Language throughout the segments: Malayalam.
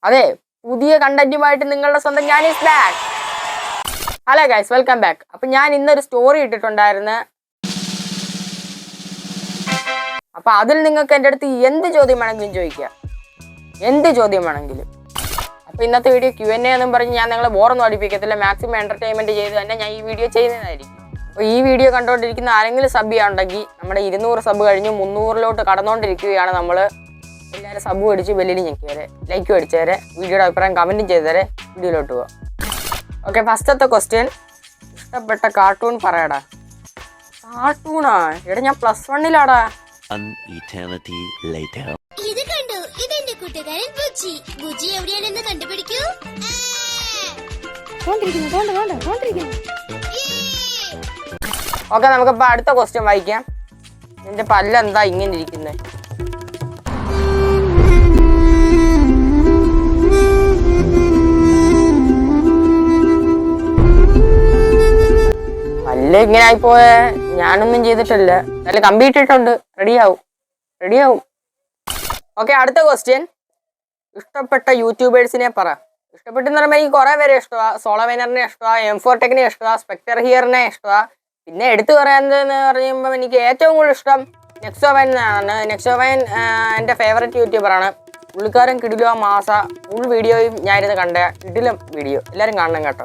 അതെ, പുതിയ കണ്ടന്റുമായിട്ട് നിങ്ങളുടെ സ്വന്തം ഞാൻ is back. Hello guys, welcome back. അപ്പം ഞാൻ ഇന്നൊരു സ്റ്റോറി ഇട്ടിട്ടുണ്ടായിരുന്നു. അപ്പം അതിൽ നിങ്ങൾക്ക് എൻ്റെ അടുത്ത് എന്ത് ചോദ്യം വേണമെങ്കിലും ചോദിക്കുക, എന്ത് ചോദ്യം വേണമെങ്കിലും. അപ്പോൾ ഇന്നത്തെ വീഡിയോ Q&A എന്നും പറഞ്ഞ് ഞാൻ നിങ്ങളെ ബോറൊന്നും അടിപ്പിക്കത്തില്ല. മാക്സിമം എൻ്റർടൈൻമെൻറ്റ് ചെയ്ത് തന്നെ ഞാൻ ഈ വീഡിയോ ചെയ്യുന്നതായിരിക്കും. അപ്പോൾ ഈ വീഡിയോ കണ്ടുകൊണ്ടിരിക്കുന്ന ആരെങ്കിലും സബ് ചെയ്യാനുണ്ടെങ്കിൽ നമ്മുടെ 200 സബ് കഴിഞ്ഞ് 300-ലോട്ട് കടന്നുകൊണ്ടിരിക്കുകയാണ് നമ്മൾ. എല്ലാവരും സബ് അടിച്ച് ബെല്ലിൽ ഞെക്കിയവരെ, ലൈക്കും അടിച്ചവരെ, വീഡിയോയുടെ അഭിപ്രായം കമൻറ്റും ചെയ്തവരെ വീഡിയോയിലോട്ട് പോവാം. ഓക്കെ, ഫസ്റ്റത്തെ ക്വസ്റ്റ്യൻ, ഇഷ്ടപ്പെട്ട കാർട്ടൂൺ പറയടാ. കാർട്ടൂണാ? എടാ ഞാൻ +1-ലാടാ. ഇത് കണ്ടു, ഇതെന്റെ കൂട്ടുകാരൻ ബുജി. ബുജി എവിടെയാണെന്ന് കണ്ടുപിടിക്കൂ. ഓക്കെ, നമുക്കിപ്പോൾ അടുത്ത ക്വസ്റ്റ്യൻ വായിക്കാം. നിന്റെ പല്ലെന്താ ഇങ്ങനെ ഇരിക്കുന്നത്? പല്ല് ഇങ്ങനെ ആയിപ്പോയെ. ഞാനൊന്നും ചെയ്തിട്ടില്ല, നല്ല കമ്പിയിട്ടിട്ടുണ്ട്. റെഡിയാവും. ഓക്കെ, അടുത്ത ക്വസ്റ്റ്യൻ, ഇഷ്ടപ്പെട്ട യൂട്യൂബേഴ്സിനെ പറ. ഇഷ്ടപ്പെട്ടെന്ന് പറയുമ്പോൾ എനിക്ക് കുറേ പേരെ ഇഷ്ടമാണ്. സോളോവൈനറിനെ ഇഷ്ടമാണ്, M4 ടെക്കിനെ ഇഷ്ടമാണ്, സ്പെക്ടർ ഹിയറിനെ ഇഷ്ടമാണ്. പിന്നെ എടുത്തു പറയുന്നതെന്ന് പറയുമ്പോൾ എനിക്ക് ഏറ്റവും കൂടുതൽ ഇഷ്ടം നെക്സോവൈൻ ആണ്. നെക്സോവൈൻ എൻ്റെ ഫേവറേറ്റ് യൂട്യൂബറാണ്. പുള്ളിക്കാരൻ കിടിലോ മാസ ഫുൾ വീഡിയോയും ഞാനിരുന്ന് കണ്ട കിടിലം വീഡിയോ. എല്ലാവരും കാണണം കേട്ടോ.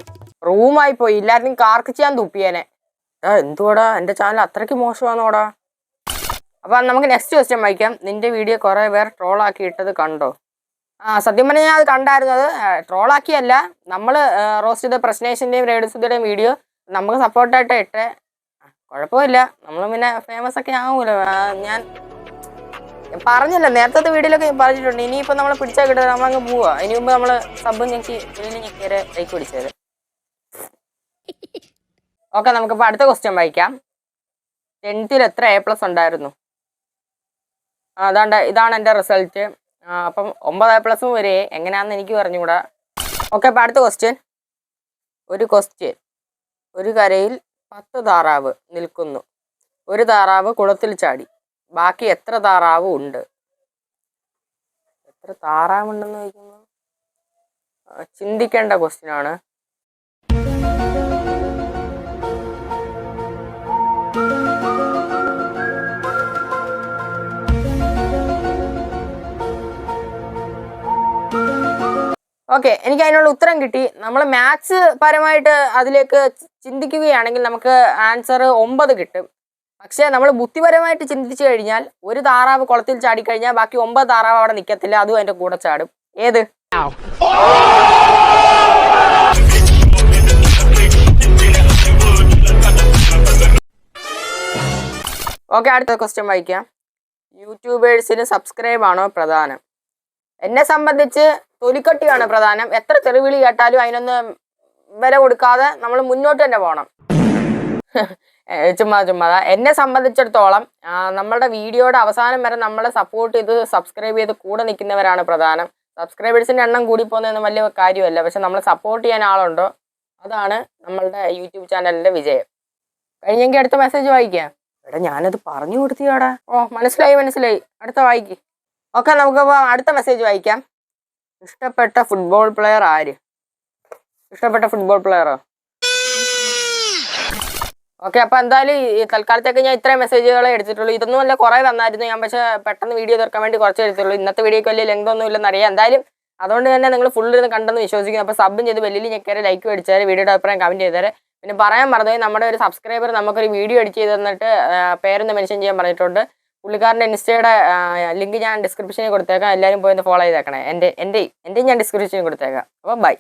റൂമായി പോയി എല്ലാവരും കാർക്കിച്ചാൻ തുപ്പിയേനെ. എന്തുവാടാ, എൻ്റെ ചാനൽ അത്രയ്ക്ക് മോശമാണോടാ. അപ്പം നമുക്ക് നെക്സ്റ്റ് ക്വസ്റ്റ്യൻ വായിക്കാം. നിൻ്റെ വീഡിയോ കുറേ പേർ ട്രോളാക്കി ഇട്ടത് കണ്ടോ? സത്യം പറഞ്ഞാൽ ഞാൻ അത് കണ്ടായിരുന്നത്. ട്രോളാക്കിയല്ല, നമ്മൾ റോസ്റ്റ് ചെയ്ത പ്രശ്നേഷിൻ്റെയും റേഡിയോസുടെയും വീഡിയോ നമുക്ക് സപ്പോർട്ടായിട്ട് ഇട്ടേ. കുഴപ്പമില്ല, നമ്മൾ പിന്നെ ഫേമസ് ഒക്കെ ആവുമല്ലോ. ഞാൻ പറഞ്ഞല്ലോ, നേരത്തെ വീഡിയോയിലൊക്കെ പറഞ്ഞിട്ടുണ്ട്. ഇനിയിപ്പോൾ നമ്മൾ പിടിച്ചാൽ കിട്ടുക നമ്മളങ്ങ് പോവുക. അതിന് മുമ്പ് നമ്മൾ സബ് ഞെക്കിയവരെ ലൈക്ക് പിടിച്ചത്. ഓക്കെ, നമുക്കിപ്പോൾ അടുത്ത ക്വസ്റ്റ്യൻ വായിക്കാം. 10th എത്ര A+ ഉണ്ടായിരുന്നു? ഇതാണ് എൻ്റെ റിസൾട്ട്. അപ്പം 9 A+ വരെ എങ്ങനെയാണെന്ന് എനിക്ക് പറഞ്ഞുകൂടാ. ഓക്കെ, അപ്പോൾ അടുത്ത ക്വസ്റ്റ്യൻ. ഒരു കരയിൽ 10 താറാവ് നിൽക്കുന്നു. ഒരു താറാവ് കുളത്തിൽ ചാടി. ബാക്കി എത്ര താറാവ് ഉണ്ട്? എത്ര താറാവുണ്ടെന്ന് ചോദിക്കുന്നു. ചിന്തിക്കേണ്ട ക്വസ്റ്റ്യനാണ്. ഓക്കെ, എനിക്ക് അതിനുള്ള ഉത്തരം കിട്ടി. നമ്മൾ മാത്സ് പരമായിട്ട് അതിലേക്ക് ചിന്തിക്കുകയാണെങ്കിൽ നമുക്ക് ആൻസർ 9 കിട്ടും. പക്ഷേ നമ്മൾ ബുദ്ധിപരമായിട്ട് ചിന്തിച്ചു കഴിഞ്ഞാൽ ഒരു താറാവ് കുളത്തിൽ ചാടിക്കഴിഞ്ഞാൽ ബാക്കി 9 താറാവ് അവിടെ നിൽക്കത്തില്ല, അതും അതിൻ്റെ കൂടെ ചാടും. ഏത്? ഓക്കെ, അടുത്ത ക്വസ്റ്റ്യൻ വായിക്കാം. യൂട്യൂബേഴ്സിന് സബ്സ്ക്രൈബ് ആണോ പ്രധാനം? എന്നെ സംബന്ധിച്ച് തൊലിക്കട്ടിയാണ് പ്രധാനം. എത്ര തെറിവിളി കേട്ടാലും അതിനൊന്ന് വില കൊടുക്കാതെ നമ്മൾ മുന്നോട്ട് തന്നെ പോകണം. ചുമ്മാ എന്നെ സംബന്ധിച്ചിടത്തോളം നമ്മളുടെ വീഡിയോയുടെ അവസാനം വരെ നമ്മളെ സപ്പോർട്ട് ചെയ്ത് സബ്സ്ക്രൈബ് ചെയ്ത് കൂടെ നിൽക്കുന്നവരാണ് പ്രധാനം. സബ്സ്ക്രൈബേഴ്സിൻ്റെ എണ്ണം കൂടിപ്പോകുന്നതൊന്നും വലിയ കാര്യമല്ല. പക്ഷെ നമ്മൾ സപ്പോർട്ട് ചെയ്യാൻ ആളുണ്ടോ, അതാണ് നമ്മളുടെ യൂട്യൂബ് ചാനലിൻ്റെ വിജയം. കഴിഞ്ഞെങ്കിൽ അടുത്ത മെസ്സേജ് വായിക്കാം. എടാ ഞാനത് പറഞ്ഞു കൊടുത്തിയാടാ. മനസ്സിലായി. അടുത്ത വായിക്ക്. ഓക്കെ, നമുക്കപ്പോൾ അടുത്ത മെസ്സേജ് വായിക്കാം. ഇഷ്ടപ്പെട്ട ഫുട്ബോൾ പ്ലെയർ ആര്? ഇഷ്ടപ്പെട്ട ഫുട്ബോൾ പ്ലെയറോ? ഓക്കെ, അപ്പോൾ എന്തായാലും ഈ തൽക്കാലത്തേക്ക് ഞാൻ ഇത്രയും മെസ്സേജുകളെ എടുത്തിട്ടുള്ളൂ. ഇതൊന്നും അല്ല, കുറേ തന്നായിരുന്നു ഞാൻ. പക്ഷേ പെട്ടെന്ന് വീഡിയോ തീർക്കാൻ വേണ്ടി കുറച്ച് എടുത്തുള്ളൂ. ഇന്നത്തെ വീഡിയോക്ക് വലിയ ലെങ്ത് ഒന്നും ഇല്ലെന്ന് അറിയാം. എന്തായാലും അതുകൊണ്ട് തന്നെ നിങ്ങൾ ഫുൾ ഇരുന്ന് കണ്ടെന്ന് വിശ്വസിക്കുന്നു. അപ്പോൾ സബും ചെയ്ത് ബെല്ലിൽ ഞെക്കിയാൽ ലൈക്ക് അടിച്ചാൽ വീഡിയോയുടെ അഭിപ്രായം കമൻറ്റ് ചെയ്തേരെ. പിന്നെ പറയാൻ മറന്നുപോയി, നമ്മുടെ ഒരു സബ്സ്ക്രൈബർ നമുക്കൊരു വീഡിയോ എഡിറ്റ് ചെയ്ത് തന്നിട്ട് പേരൊന്ന് മെൻഷൻ ചെയ്യാൻ പറഞ്ഞിട്ടുണ്ട്. പുള്ളിക്കാരൻ്റെ ഇൻസ്റ്റയുടെ ലിങ്ക് ഞാൻ ഡിസ്ക്രിപ്ഷനിൽ കൊടുത്തേക്കാം. എല്ലാവരും പോയി ഒന്ന് ഫോളോ ചെയ്തേക്കണേ. എൻ്റെ ഞാൻ ഡിസ്ക്രിപ്ഷനിൽ കൊടുത്തേക്കാം. അപ്പോൾ ബൈ.